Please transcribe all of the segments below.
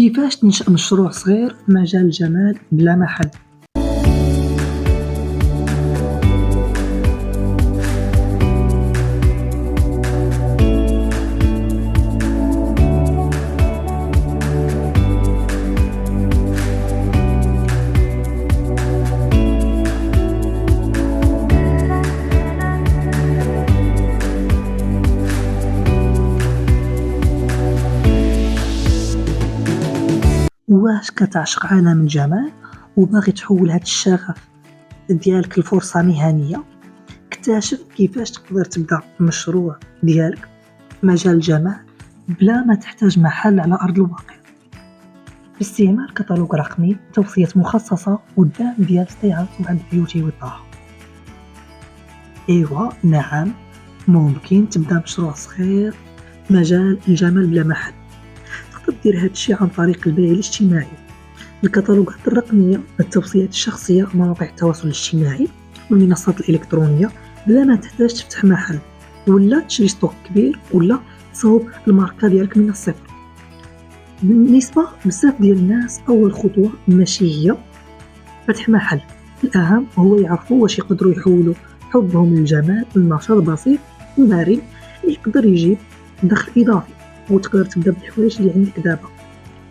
كيفاش تنشأ مشروع صغير في مجال الجمال بلا محل؟ واش كتعشق عالم الجمال وباغي تحول هاد الشغف ديالك لفرصة مهنية؟ اكتشف كيفاش تقدر تبدا مشروع ديالك في مجال الجمال بلا ما تحتاج محل على أرض الواقع، باستعمال كتالوج رقمي، توصيات مخصصة والدعم ديال ستي عند بيوتي والطه. ايوا نعم، ممكن تبدا مشروع صغير في مجال الجمال بلا محل. تقدر دير هادشي عن طريق البيع الاجتماعي، الكتالوجات الرقمية، التوصيات الشخصية، مواقع التواصل الاجتماعي والمنصات الإلكترونية بلا ما تحتاج تفتح محل ولا تشري ستوك كبير ولا تصاوب الماركة ديالك من الصفر. بالنسبة بزاف ديال الناس أول خطوة ماشي هي فتح محل، الأهم هو يعرفوا واش يقدروا يحولوا حبهم للجمال لنشاط بسيط ومرن يقدر يجيب دخل إضافي. وتقدر تبدا بالحوايج اللي عندك دابا: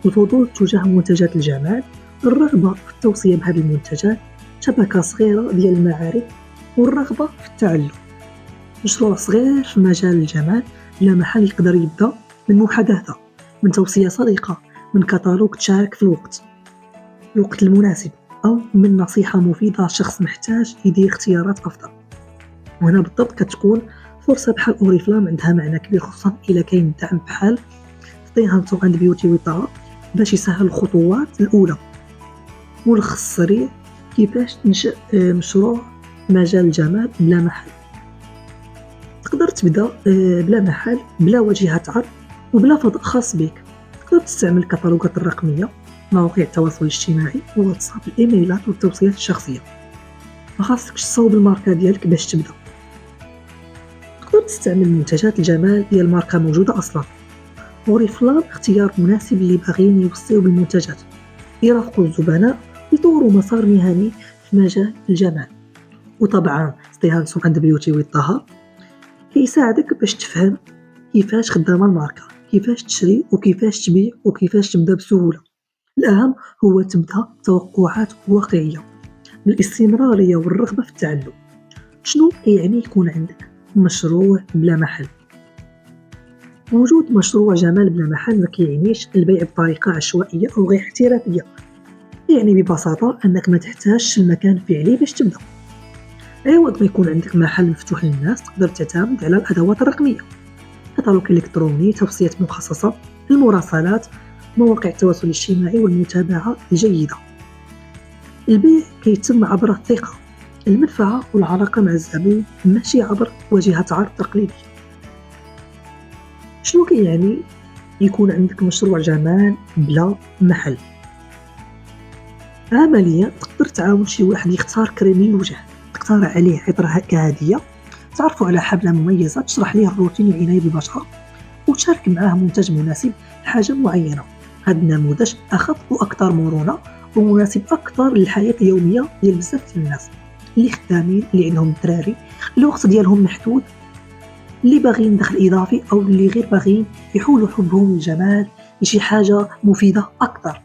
الفضول تجاه منتجات الجمال، الرغبة في التوصية بهذه المنتجات، شبكة صغيرة ديال المعارف، والرغبة في التعلم. مشروع صغير في مجال الجمال بلا محل يقدر يبدا من محادثة، من توصية صديقة، من كتالوج تشارك في الوقت المناسب، أو من نصيحة مفيدة شخص محتاج يدير اختيارات أفضل. وهنا بالضبط كتكون فرصة بحال أوريفلام عندها معنى كبير، خصوصا إلا كاين دعم بحال ستي عند بيوتي وطه باش يسهل الخطوات الأولى. ملخص سريع: كيفاش تنشأ مشروع مجال الجمال بلا محل. تقدر تبدا بلا محل، بلا واجهة عرض، وبلا فضاء خاص بك. تقدر تستعمل الكتالوجات الرقمية، مواقع التواصل الاجتماعي، واتساب، الإيميلات والتوصيات الشخصية. ما خاصكش تصاوب الماركة ديالك باش تبدا. تقدر تستعمل منتجات الجمال ديال الماركة موجودة أصلا. أوريفلام اختيار مناسب اللي باغيين يوصيو بالمنتجات، يرافقوا الزبناء، يطوروا مسار مهني في مجال الجمال. وطبعا ستي عند بيوتي وطه كيساعدك باش تفهم كيفاش خدامة الماركة، كيفاش تشري وكيفاش تبيع وكيفاش تبدا بسهولة. الأهم هو تبدا توقعات واقعية بالاستمرارية والرغبة في التعلم. شنو يعني يكون عندك مشروع بلا محل؟ وجود مشروع جمال بلا محل ما كيعنيش البيع بطريقة عشوائية أو غير احترافية، يعني ببساطة أنك ما تحتاجش المكان فعلي باش تبدا. عوض ما يكون عندك محل مفتوح للناس، تقدر تعتمد على الأدوات الرقمية: كتالوج إلكتروني، توصيات مخصصة، المراسلات، مواقع التواصل الاجتماعي والمتابعة الجيدة. البيع كيتم عبر الثقة، المنفعة والعلاقة مع الزبون، ماشي عبر واجهة عرض تقليدية. شنو كيعني يكون عندك مشروع جمال بلا محل؟ عمليا تقدر تعاون شي واحد يختار كريم للوجه، تقترح عليه عطر كهدية، تعرفوا على حملة مميزة، تشرح ليه الروتين العناية بالبشرة، وتشارك معاه منتج مناسب لحاجة معينة. هذا النموذج أخف وأكثر مرونة ومناسب أكثر للحياة اليومية ديال بزاف ديال الناس اللي خدامين، اللي عندهم دراري، الوقت ديالهم محدود، اللي باغيين دخل إضافي، أو اللي غير باغيين يحولوا حبهم للجمال لشي حاجة مفيدة أكثر.